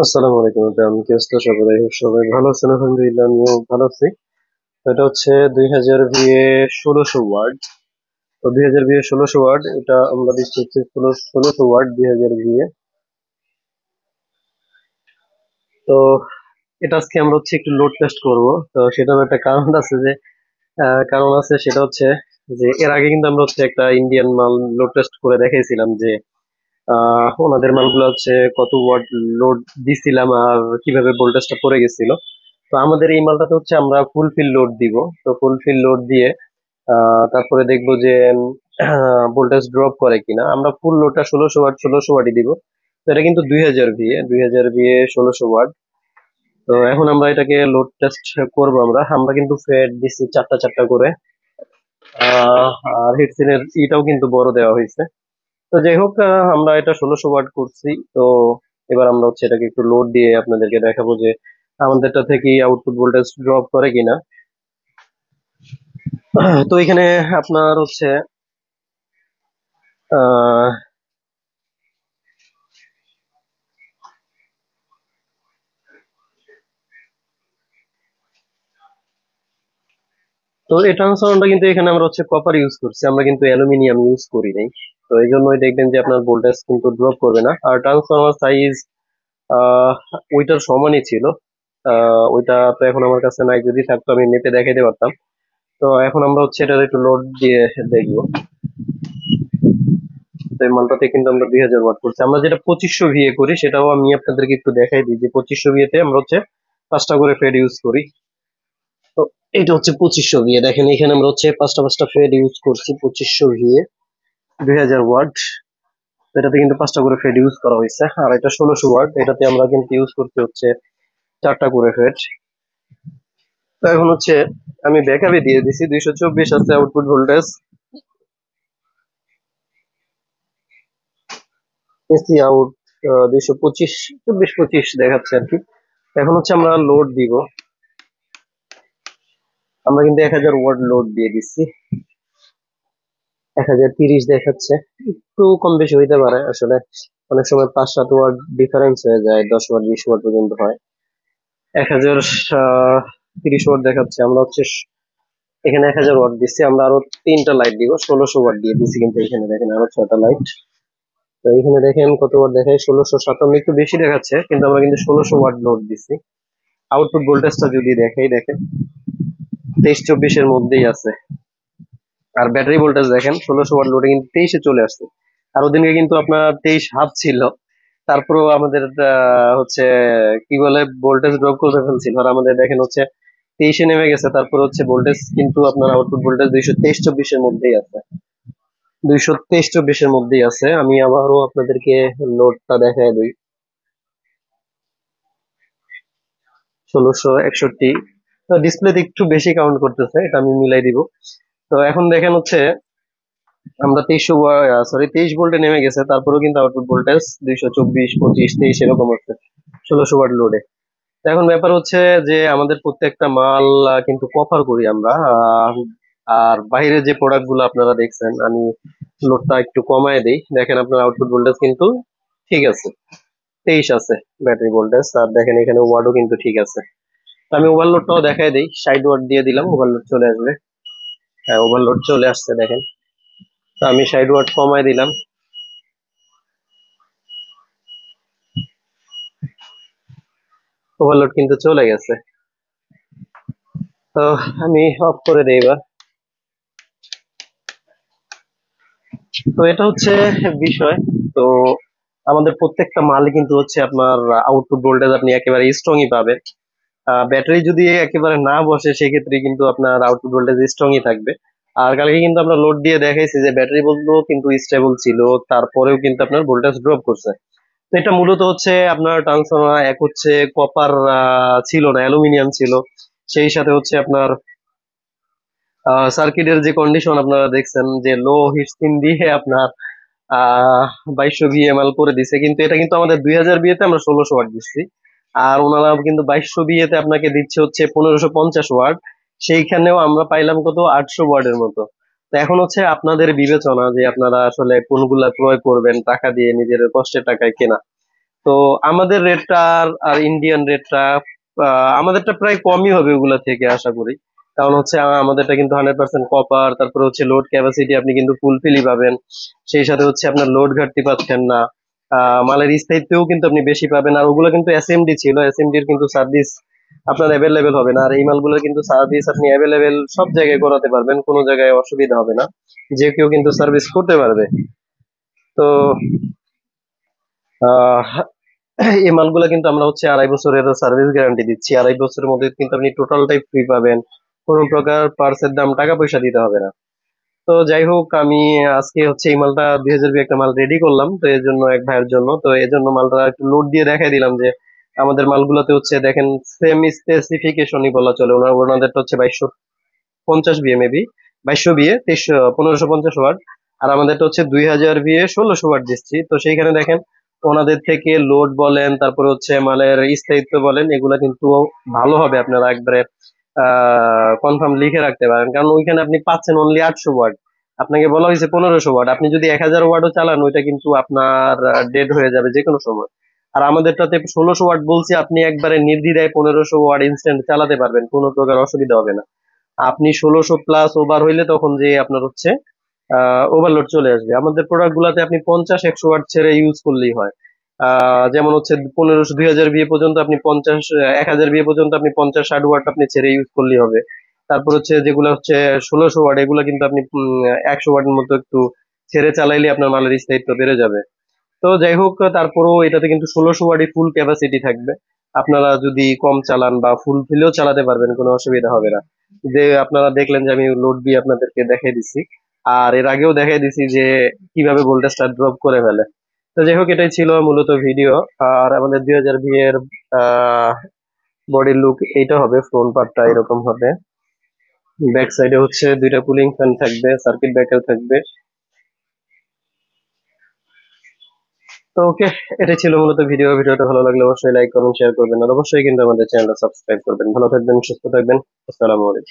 আসসালামু আলাইকুম। কেমন কি অবস্থা সবাই? সবাই ভালো আছেন? আলহামদুলিল্লাহ, আমিও ভালো আছি। তো এটা হচ্ছে 2000 ভিএ 1600 ওয়ার্ড। তো 2000 ভিএ 1600 ওয়ার্ড, এটা আমরা দিচ্ছি হচ্ছে 1600 ওয়ার্ড 2000 ভিএ। তো এটা আজকে আমরা হচ্ছে একটু লোড টেস্ট করব। তো সেটার একটা কারণ আছে, সেটা হচ্ছে যে এর আগে কিন্তু আমরা হচ্ছে একটা ইন্ডিয়ান মাল লোড টেস্ট করে দেখাইছিলাম যে ওনাদের মালগুলো হচ্ছে কত ওয়াট লোড দিছিলাম আর কিভাবে ভোল্টেজটা পড়ে গেছিল। তো আমাদের এই মালটাতে হচ্ছে আমরা ফুলফিল লোড দিব। তো ফুলফিল লোড দিয়ে তারপরে দেখবো যে ভোল্টেজ ড্রপ করে কিনা। আমরা ফুল লোডটা 1600 ওয়াট 1600 ওয়াটই দিব। তো এটা কিন্তু 2000 ভিএ 1600 ওয়াট। তো এখন আমরা এটাকে লোড টেস্ট করবো। আমরা আমরা কিন্তু ফেড দিছি চারটা চারটা করে। আহ, আর হিটসিনের ইটাও কিন্তু বড় দেওয়া হয়েছে। তো যাই হোক, আমরা এটা 1600 ওয়াট করছি। তো এবার আমরা হচ্ছে এটাকে একটু লোড দিয়ে আপনাদেরকে দেখাবো যে আমাদেরটা থেকে আউটপুট ভোল্টেজ ড্রপ করে কিনা। তো এখানে আপনার হচ্ছে আহ তো এই ট্রান্সফরমারটা কিন্তু এখানে আমরা হচ্ছে কপার ইউজ করছি, আমরা কিন্তু অ্যালুমিনিয়াম ইউজ করি নাই। তো এই জন্যই দেখবেন যে আপনার ভোল্টেজ কিন্তু ড্রপ করবে না। আর ট্রান্সফরমার সাইজ আহ ওইটার সমানই ছিল। ওইটা তো এখন আমার কাছে নাই, যদি থাকতো আমি মেপে দেখাইতে পারতাম। তো এখন আমরা হচ্ছে এটার একটু লোড দিয়ে দেখবো। তো এই মালটাতে কিন্তু আমরা 2000 ওয়াট করছি। আমরা যেটা 2500 ভিএ করি সেটাও আমি আপনাদেরকে একটু দেখাই দিই যে 2500 ভিএ তে আমরা হচ্ছে 5টা করে ফেড ইউজ করি। তো এটা হচ্ছে 2500 ভিএ, দেখেন এখানে আমরা হচ্ছে পাঁচটা পাঁচটা ফেড ইউজ করছি 2500 ভিএ 2000 ওয়াট। এটাতে কিন্তু 5টা করে ফেড ইউজ করা হয়েছে। আর এটা 1600 ওয়াট, এটাতে আমরা কিন্তু ইউজ করতে হচ্ছে চারটা করে ফেড। তো এখন হচ্ছে আমি ব্যাকআপে দিয়ে দিছি 224 আছে আউটপুট ভোল্টেজ। এসি আউট 225, 24 25 দেখাচ্ছে আর কি। এখন হচ্ছে আমরা লোড দিব। আমরা কিন্তু 1000 ওয়াট লোড দিয়ে দিচ্ছি। 1030 দেখাচ্ছে, একটু কম বেশি হইতে পারে আসলে। অনেক সময় 5-7 ওয়াট ডিফারেন্স হয়ে যায়, 10 ওয়াট 20 ওয়াট পর্যন্ত হয়। 1030 ওয়াট দেখাচ্ছে। আমরা হচ্ছে এখানে 1000 ওয়াট দিচ্ছি, আমরা আরো তিনটা লাইট দিব। 1600 ওয়াট দিয়ে দিচ্ছি, কিন্তু এখানে দেখেন আরো ছয়টা লাইট। তো এখানে দেখেন কত ওয়াট দেখায়, 1657, একটু বেশি দেখাচ্ছে কিন্তু আমরা কিন্তু 1600 ওয়াট লোড দিচ্ছি। আউটপুট ভোল্টেজটা যদি দেখাই, দেখেন 23-24 এর মধ্যেই আছে। আর ব্যাটারি ভোল্টেজ দেখেন 1600 ওয়াট লোডে কিন্তু 23-এ চলে আসছে। আর ওদিনকে কিন্তু আপনার 23.5 ছিল। তারপরেও আমাদের হচ্ছে কি বলে ভোল্টেজ ড্রপ করে ফেলছিল। আর আমাদের দেখেন হচ্ছে 23-এ নেমে গেছে। তারপর হচ্ছে ভোল্টেজ কিন্তু আপনার আউটপুট ভোল্টেজ 223-24 এর মধ্যেই আছে। 223-24 এর মধ্যেই আছে। আমি আবারও আপনাদেরকে লোডটা দেখায় দিই। 1661। ডিসপ্লেতে একটু বেশি কাউন্ট করতেছে, এটা আমি মিলাই দিব। তো এখন দেখেন হচ্ছে আমরা 23 ভোল্টে নেমে গেছে। তারপরেও কিন্তু আউটপুট ভোল্টেজ 224 25 23 এরকম হচ্ছে 1600 ওয়াট লোডে। এখন ব্যাপার হচ্ছে যে আমাদের প্রত্যেকটা মাল কিন্তু কভার করি আমরা। আর বাইরে যে প্রোডাক্ট গুলো আপনারা দেখছেন, আমি লোডটা একটু কমায় দিই। দেখেন আপনার আউটপুট ভোল্টেজ কিন্তু ঠিক আছে, 23 আছে ব্যাটারি ভোল্টেজ। আর দেখেন এখানে ওয়াটও কিন্তু ঠিক আছে। তো আমি ওভারলোডটাও দেখাই দিই, 60 ওয়াট দিয়ে দিলাম, ওভারলোড চলে আসবে। হ্যাঁ, ওভারলোড চলে আসছে দেখেন। তো আমি 60 ওয়াট কমায় দিলাম, ওভারলোড কিন্তু চলে গেছে। তো আমি অফ করে দিই এবার। তো এটা হচ্ছে বিষয়। তো আমাদের প্রত্যেকটা মালই কিন্তু হচ্ছে আপনার আউটপুট ভোল্টেজ আপনি একেবারে স্ট্রংই পাবেন। ব্যাটারি যদি একেবারে না বসে সেক্ষেত্রে কিন্তু আপনার আউটপুট ভোল্টেজ স্ট্রংই থাকবে। আর কালকে কিন্তু আমরা লোড দিয়ে দেখাইছি যে ব্যাটারি বলতেও কিন্তু স্টেবল ছিল, তারপরেও কিন্তু আপনার ভোল্টেজ ড্রপ করছে। তো এটা মূলত হচ্ছে আপনার ট্রান্সফরমার এক হচ্ছে কপার ছিল না, অ্যালুমিনিয়াম ছিল। সেই সাথে হচ্ছে আপনার সার্কিটের যে কন্ডিশন আপনারা দেখছেন যে লো হিট স্পিন দিয়ে আপনার 2200 ভিএমএল করে দিছে। কিন্তু এটা কিন্তু আমাদের 2000 বিয়েতে আমরা 1600 ওয়াট দিচ্ছি। আর ওনারা কিন্তু 2200 বিয়েতে আপনাকে দিচ্ছে হচ্ছে 1550 ওয়াট। সেইখানেও আমরা পাইলাম কত, 800 ওয়াটের মতো। তো এখন হচ্ছে আপনাদের বিবেচনা যে আপনারা আসলে কোনগুলা ক্রয় করবেন টাকা দিয়ে, নিজের কষ্টের টাকায় কেনা। তো আমাদের রেটটা আর ইন্ডিয়ান রেটটা আমাদেরটা প্রায় কমই হবে ওগুলা থেকে আশা করি। কারণ হচ্ছে আমাদেরটা কিন্তু 100% কপার, তারপরে হচ্ছে লোড ক্যাপাসিটি আপনি কিন্তু ফুলফিলই পাবেন। সেই সাথে হচ্ছে আপনার লোড ঘাটতি পাচ্ছেন না। মালের স্থায়িত্বও কিন্তু আপনি বেশি পাবেন। আর ওগুলো কিন্তু এসএমডি ছিল, এসএমডির কিন্তু সার্ভিস আপনার অ্যাভেলেবেল হবে না। আর এই মালগুলোর কিন্তু সার্ভিস আপনি অ্যাভেলেবেল সব জায়গায় করাতে পারবেন, কোনো জায়গায় অসুবিধা হবে না, যে কেউ কিন্তু সার্ভিস করতে পারবে। তো আহ এই মালগুলো কিন্তু আমরা হচ্ছে 2.5 বছরের সার্ভিস গ্যারান্টি দিচ্ছি। 2.5 বছরের মধ্যে কিন্তু আপনি টোটালটাই ফ্রি পাবেন, কোনো প্রকার পার্সের দাম টাকা পয়সা দিতে হবে না। তো যাই হোক, আমি আজকে হচ্ছে এই মালটা 2000 একটা মাল রেডি করলাম, তো এর জন্য এক ভাইয়ের জন্য, তো এই জন্য মালটা একটু লোড দিয়ে দেখাই দিলাম যে আমাদের মালগুলোতে হচ্ছে দেখেন সেম স্পেসিফিকেশনই বলা চলে। ওনাদেরটা হচ্ছে 2250 বিএ মেবি, 2200 বিএ 1550 ওয়াট। আর আমাদেরটা হচ্ছে 2000 বিএ 1600 ওয়াট দিচ্ছি। তো সেইখানে দেখেন ওনাদের থেকে লোড বলেন, তারপরে হচ্ছে মালের স্থায়িত্ব বলেন, এগুলা কিন্তু ভালো হবে। আপনারা একবারে কনফার্ম লিখে রাখতে পারেন, কারণ ওইখানে আপনি পাচ্ছেন অনলি 800 ওয়াট, আপনাকে বলা হয়েছে 1500 ওয়াট। আপনি যদি 1000 ওয়াটও চালান ওইটা কিন্তু আপনার ডেড হয়ে যাবে যে কোনো সময়। আর আমাদেরটাতে 1600 ওয়াট বলছি, আপনি একবারে নির্দ্বিধায় 1500 ওয়াট ইনস্ট্যান্ট চালাতে পারবেন, কোনো প্রকার অসুবিধা হবে না। আপনি 1600 প্লাস ওভার হইলে তখন যে আপনার হচ্ছে ওভারলোড চলে আসবে। আমাদের প্রোডাক্ট গুলাতে আপনি 50 100 ওয়াট ছেড়ে ইউজ করলেই হয়। যেমন হচ্ছে 1500 2000 বিএ পর্যন্ত আপনি 50 1000 বিএ পর্যন্ত আপনি 50 60 ওয়াট আপনি ছেড়ে ইউজ করলেই হবে। তারপর হচ্ছে যেগুলো হচ্ছে 1600 ওয়াট, এগুলো কিন্তু আপনি 100 ওয়াটের মতো একটু ছেড়ে চালাইলে আপনার মালের স্থায়িত্ব বেড়ে যাবে। তো যাই হোক, তারপরেও এটাতে কিন্তু 1600 ওয়াটই ফুল ক্যাপাসিটি থাকবে। আপনারা যদি কম চালান বা ফুল ফিলেও চালাতে পারবেন, কোনো অসুবিধা হবে না। যে আপনারা দেখলেন যে আমি লোড দিয়ে আপনাদেরকে দেখাই দিছি, আর এর আগেও দেখাই দিছি যে কিভাবে ভোল্টেজটা ড্রপ করে ফেলে। তো যাই হোক, এটাই ছিল মূলত ভিডিও। আর আমাদের 2000 ভি এর বডির লুক এইটা হবে, ফ্রন্ট পার্টটা এরকম হবে। ব্যাক সাইডে হচ্ছে দুইটা কুলিং ফ্যান থাকবে, সার্কিট ব্রেকার থাকবে। তো ওকে, এটাই ছিল মূলত ভিডিও। ভিডিওটা ভালো লাগলে অবশ্যই লাইক কমেন্ট শেয়ার করবেন, আর অবশ্যই কিন্তু আমাদের চ্যানেলটা সাবস্ক্রাইব করবেন। ভালো থাকবেন, সুস্থ থাকবেন। আসসালামু আলাইকুম।